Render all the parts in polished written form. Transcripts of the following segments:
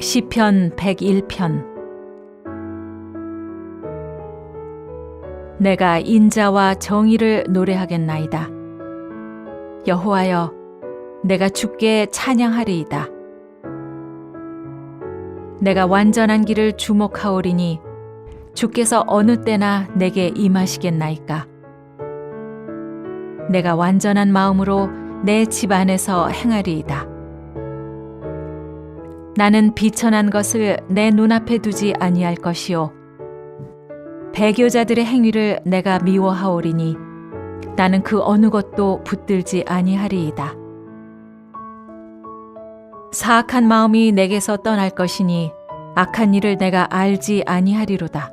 시편 101편. 내가 인자와 정의를 노래하겠나이다. 여호와여, 내가 주께 찬양하리이다. 내가 완전한 길을 주목하오리니 주께서 어느 때나 내게 임하시겠나이까. 내가 완전한 마음으로 내 집 안에서 행하리이다. 나는 비천한 것을 내 눈앞에 두지 아니할 것이요 배교자들의 행위를 내가 미워하오리니 나는 그 어느 것도 붙들지 아니하리이다. 사악한 마음이 내게서 떠날 것이니 악한 일을 내가 알지 아니하리로다.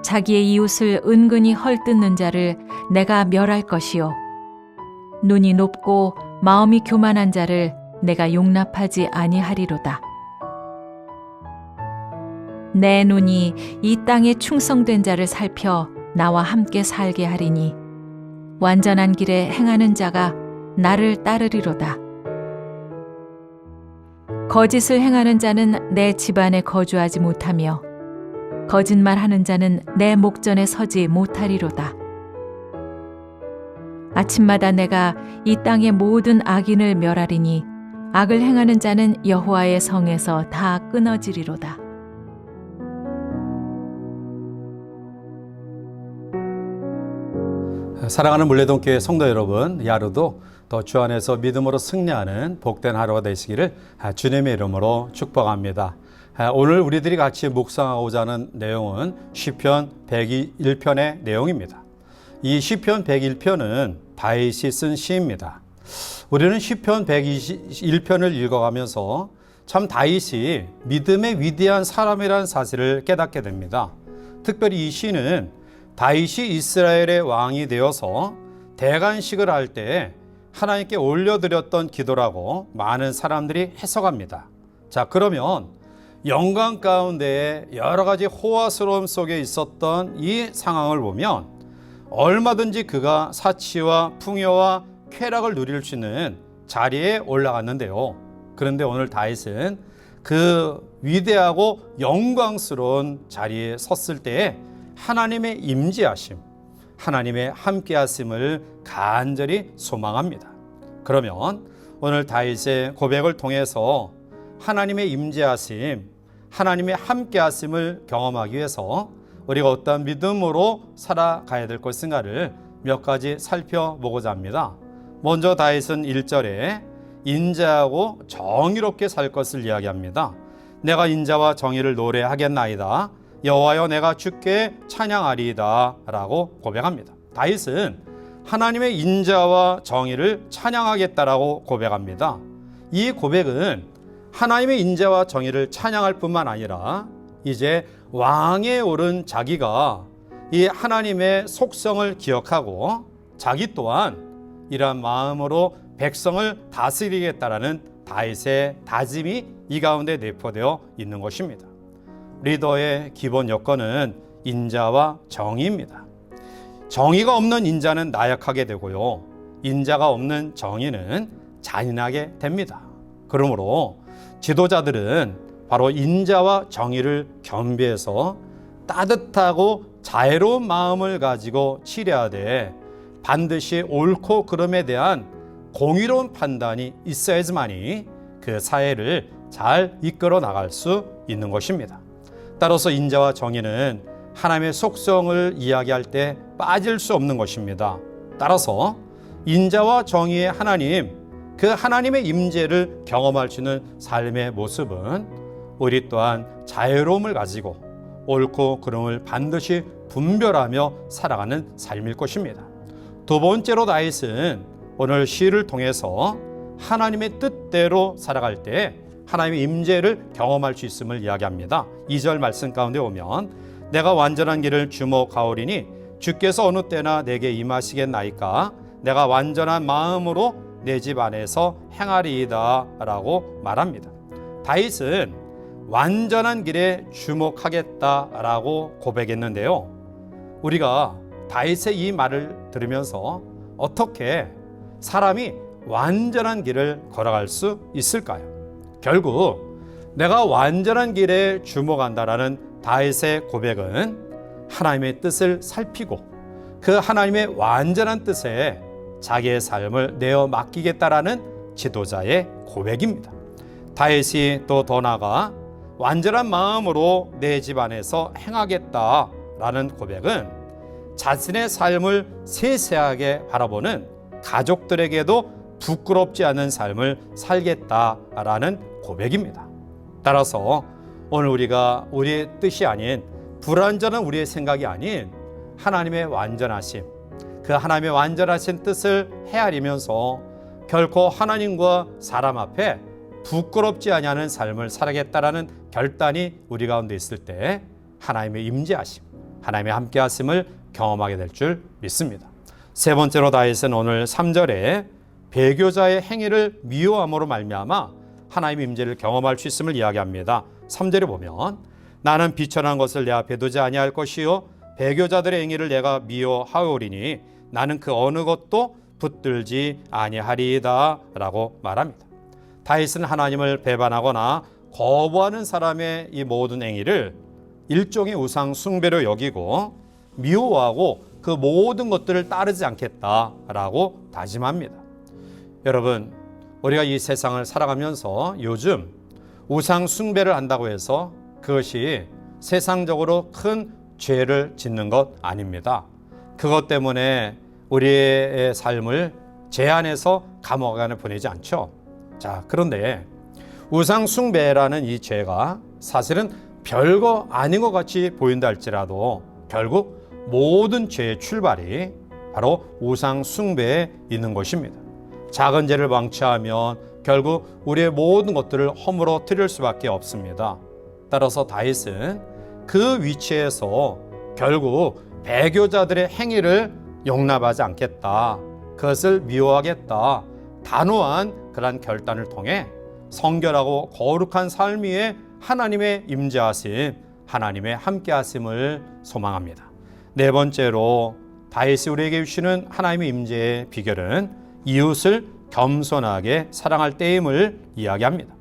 자기의 이웃을 은근히 헐뜯는 자를 내가 멸할 것이요 눈이 높고 마음이 교만한 자를 내가 용납하지 아니하리로다. 내 눈이 이 땅에 충성된 자를 살펴 나와 함께 살게 하리니 완전한 길에 행하는 자가 나를 따르리로다. 거짓을 행하는 자는 내 집안에 거주하지 못하며 거짓말하는 자는 내 목전에 서지 못하리로다. 아침마다 내가 이 땅의 모든 악인을 멸하리니 악을 행하는 자는 여호와의 성에서 다 끊어지리로다. 사랑하는 물레동교회 성도 여러분, 이 하루도 더 주 안에서 믿음으로 승리하는 복된 하루가 되시기를 주님의 이름으로 축복합니다. 오늘 우리들이 같이 묵상하고자 하는 내용은 시편 101편의 내용입니다. 이 시편 101편은 다윗이 쓴 시입니다. 우리는 시편 121편을 읽어가면서 참 다윗이 믿음의 위대한 사람이라는 사실을 깨닫게 됩니다. 특별히 이 시는 다윗이 이스라엘의 왕이 되어서 대관식을 할 때 하나님께 올려드렸던 기도라고 많은 사람들이 해석합니다. 자, 그러면 영광 가운데 여러 가지 호화스러움 속에 있었던 이 상황을 보면 얼마든지 그가 사치와 풍요와 쾌락을 누릴 수 있는 자리에 올라갔는데요. 그런데 오늘 다윗은 그 위대하고 영광스러운 자리에 섰을 때에 하나님의 임재하심, 하나님의 함께하심을 간절히 소망합니다. 그러면 오늘 다윗의 고백을 통해서 하나님의 임재하심, 하나님의 함께하심을 경험하기 위해서 우리가 어떤 믿음으로 살아가야 될 것인가를 몇 가지 살펴보고자 합니다. 먼저 다윗은 1절에 인자하고 정의롭게 살 것을 이야기합니다. 내가 인자와 정의를 노래하겠나이다. 여호와여, 내가 주께 찬양하리이다 라고 고백합니다. 다윗은 하나님의 인자와 정의를 찬양하겠다라고 고백합니다. 이 고백은 하나님의 인자와 정의를 찬양할 뿐만 아니라 이제 왕에 오른 자기가 이 하나님의 속성을 기억하고 자기 또한 이러한 마음으로 백성을 다스리겠다라는 다윗의 다짐이 이 가운데 내포되어 있는 것입니다. 리더의 기본 여건은 인자와 정의입니다. 정의가 없는 인자는 나약하게 되고요, 인자가 없는 정의는 잔인하게 됩니다. 그러므로 지도자들은 바로 인자와 정의를 겸비해서 따뜻하고 자애로운 마음을 가지고 치려하되 반드시 옳고 그름에 대한 공의로운 판단이 있어야지만이 그 사회를 잘 이끌어 나갈 수 있는 것입니다. 따라서 인자와 정의는 하나님의 속성을 이야기할 때 빠질 수 없는 것입니다. 따라서 인자와 정의의 하나님, 그 하나님의 임재를 경험할 수 있는 삶의 모습은 우리 또한 자유로움을 가지고 옳고 그름을 반드시 분별하며 살아가는 삶일 것입니다. 두 번째로 다윗은 오늘 시를 통해서 하나님의 뜻대로 살아갈 때 하나님의 임재를 경험할 수 있음을 이야기합니다. 2절 말씀 가운데 오면 내가 완전한 길을 주목하오리니 주께서 어느 때나 내게 임하시겠나이까. 내가 완전한 마음으로 내 집 안에서 행하리이다 라고 말합니다. 다윗은 완전한 길에 주목하겠다라고 고백했는데요, 우리가 다윗의 이 말을 들으면서 어떻게 사람이 완전한 길을 걸어갈 수 있을까요? 결국 내가 완전한 길에 주목한다라는 다윗의 고백은 하나님의 뜻을 살피고 그 하나님의 완전한 뜻에 자기의 삶을 내어 맡기겠다라는 지도자의 고백입니다. 다윗이 또 더 나아가 완전한 마음으로 내 집안에서 행하겠다라는 고백은 자신의 삶을 세세하게 바라보는 가족들에게도 부끄럽지 않은 삶을 살겠다라는 고백입니다. 따라서 오늘 우리가 우리의 뜻이 아닌 불완전한 우리의 생각이 아닌 하나님의 완전하심, 그 하나님의 완전하신 뜻을 헤아리면서 결코 하나님과 사람 앞에 부끄럽지 아니하는 삶을 살아겠다라는 결단이 우리 가운데 있을 때 하나님의 임재하심, 하나님의 함께하심을 경험하게 될 줄 믿습니다. 세 번째로 다윗은 오늘 3절에 배교자의 행위를 미워함으로 말미암아 하나님의 임재를 경험할 수 있음을 이야기합니다. 3절에 보면 나는 비천한 것을 내 앞에 두지 아니할 것이요 배교자들의 행위를 내가 미워하오리니 나는 그 어느 것도 붙들지 아니하리이다 라고 말합니다. 다윗은 하나님을 배반하거나 거부하는 사람의 이 모든 행위를 일종의 우상 숭배로 여기고 미워하고 그 모든 것들을 따르지 않겠다라고 다짐합니다. 여러분, 우리가 이 세상을 살아가면서 요즘 우상 숭배를 한다고 해서 그것이 세상적으로 큰 죄를 짓는 것 아닙니다. 그것 때문에 우리의 삶을 제한해서 감옥 안에 보내지 않죠. 자, 그런데 우상 숭배라는 이 죄가 사실은 별거 아닌 것 같이 보인다 할지라도 결국 모든 죄의 출발이 바로 우상 숭배에 있는 것입니다. 작은 죄를 방치하면 결국 우리의 모든 것들을 허물어뜨릴 수밖에 없습니다. 따라서 다윗은 그 위치에서 결국 배교자들의 행위를 용납하지 않겠다, 그것을 미워하겠다, 단호한 그런 결단을 통해 성결하고 거룩한 삶 위에 하나님의 임재하심, 하나님의 함께하심을 소망합니다. 네 번째로 다윗이 우리에게 주시는 하나님의 임재의 비결은 이웃을 겸손하게 사랑할 때임을 이야기합니다.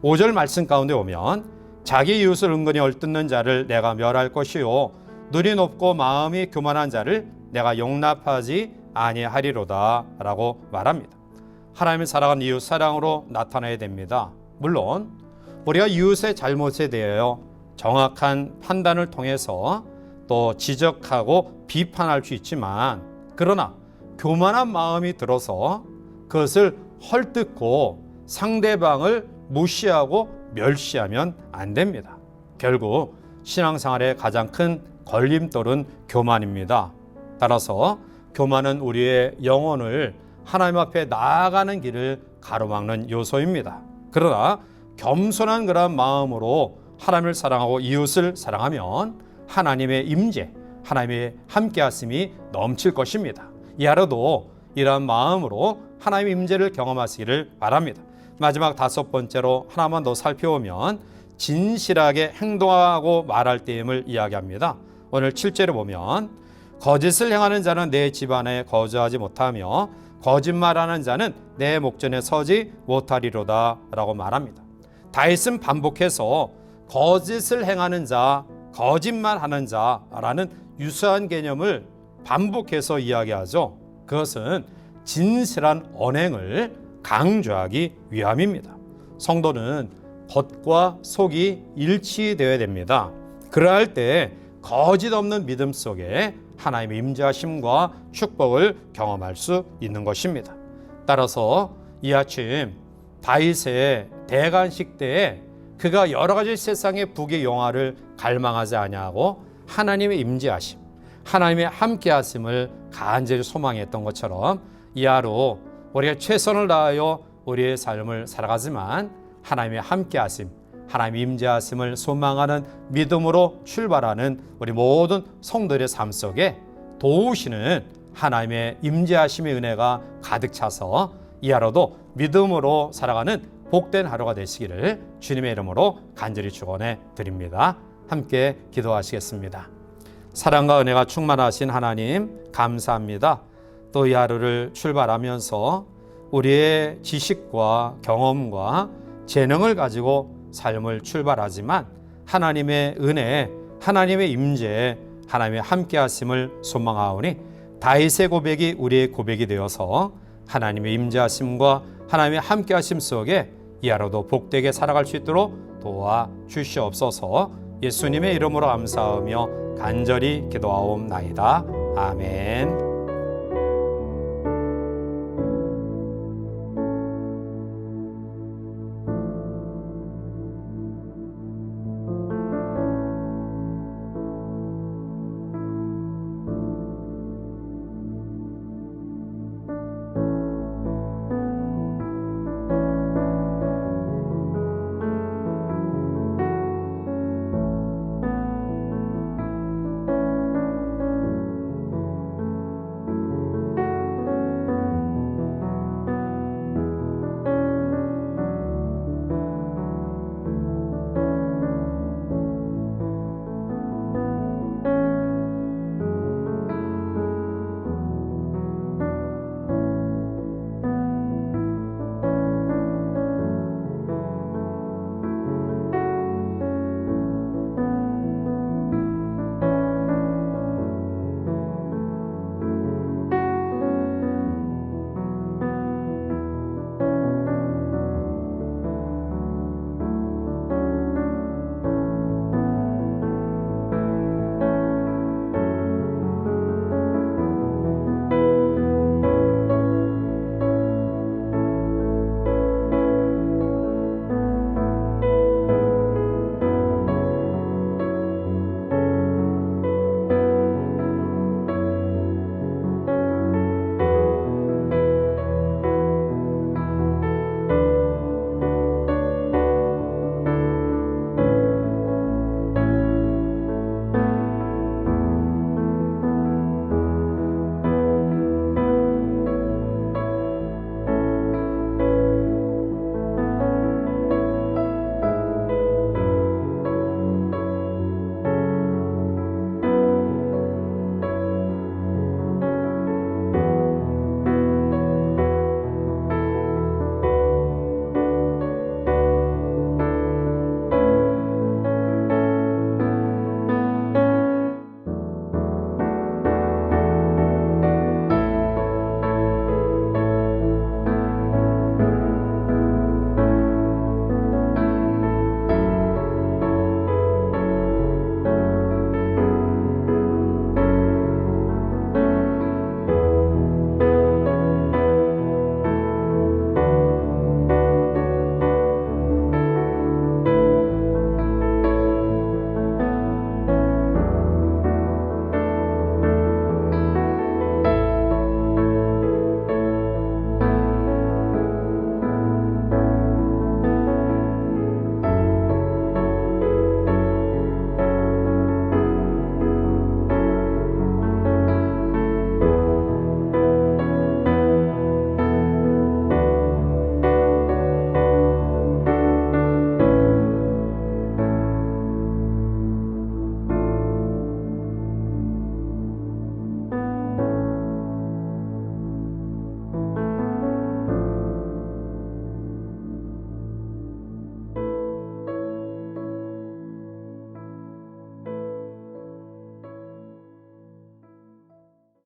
5절 말씀 가운데 보면 자기 이웃을 은근히 얼뜯는 자를 내가 멸할 것이요 눈이 높고 마음이 교만한 자를 내가 용납하지 아니하리로다 라고 말합니다. 하나님을 사랑하는 이웃 사랑으로 나타나야 됩니다. 물론 우리가 이웃의 잘못에 대하여 정확한 판단을 통해서 또 지적하고 비판할 수 있지만, 그러나 교만한 마음이 들어서 그것을 헐뜯고 상대방을 무시하고 멸시하면 안 됩니다. 결국 신앙생활의 가장 큰 걸림돌은 교만입니다. 따라서 교만은 우리의 영혼을 하나님 앞에 나아가는 길을 가로막는 요소입니다. 그러나 겸손한 그런 마음으로 하나님을 사랑하고 이웃을 사랑하면 하나님의 임재, 하나님의 함께하심이 넘칠 것입니다. 이 하루도 이러한 마음으로 하나님의 임재를 경험하시기를 바랍니다. 마지막 다섯 번째로 하나만 더 살펴보면 진실하게 행동하고 말할 때임을 이야기합니다. 오늘 7절에 보면 거짓을 행하는 자는 내 집안에 거주하지 못하며 거짓말하는 자는 내 목전에 서지 못하리로다 라고 말합니다. 다윗은 반복해서 거짓을 행하는 자, 거짓말하는 자라는 유사한 개념을 반복해서 이야기하죠. 그것은 진실한 언행을 강조하기 위함입니다. 성도는 겉과 속이 일치되어야 됩니다. 그러할 때 거짓 없는 믿음 속에 하나님의 임재하심과 축복을 경험할 수 있는 것입니다. 따라서 이 아침 다윗의 대관식 때에 그가 여러 가지 세상의 부귀 영화를 갈망하지 아니하고 하나님의 임재하심, 하나님의 함께하심을 간절히 소망했던 것처럼 이 하루 우리가 최선을 다하여 우리의 삶을 살아가지만 하나님의 함께하심, 하나님의 임재하심을 소망하는 믿음으로 출발하는 우리 모든 성도들의 삶 속에 도우시는 하나님의 임재하심의 은혜가 가득 차서 이 하루도 믿음으로 살아가는 복된 하루가 되시기를 주님의 이름으로 간절히 축원해 드립니다. 함께 기도하시겠습니다. 사랑과 은혜가 충만하신 하나님 감사합니다. 또 이 하루를 출발하면서 우리의 지식과 경험과 재능을 가지고 삶을 출발하지만 하나님의 은혜, 하나님의 임재, 하나님의 함께하심을 소망하오니 다윗의 고백이 우리의 고백이 되어서 하나님의 임재하심과 하나님의 함께하심 속에 이 하루도 복되게 살아갈 수 있도록 도와주시옵소서. 예수님의 이름으로 감사하며 간절히 기도하옵나이다. 아멘.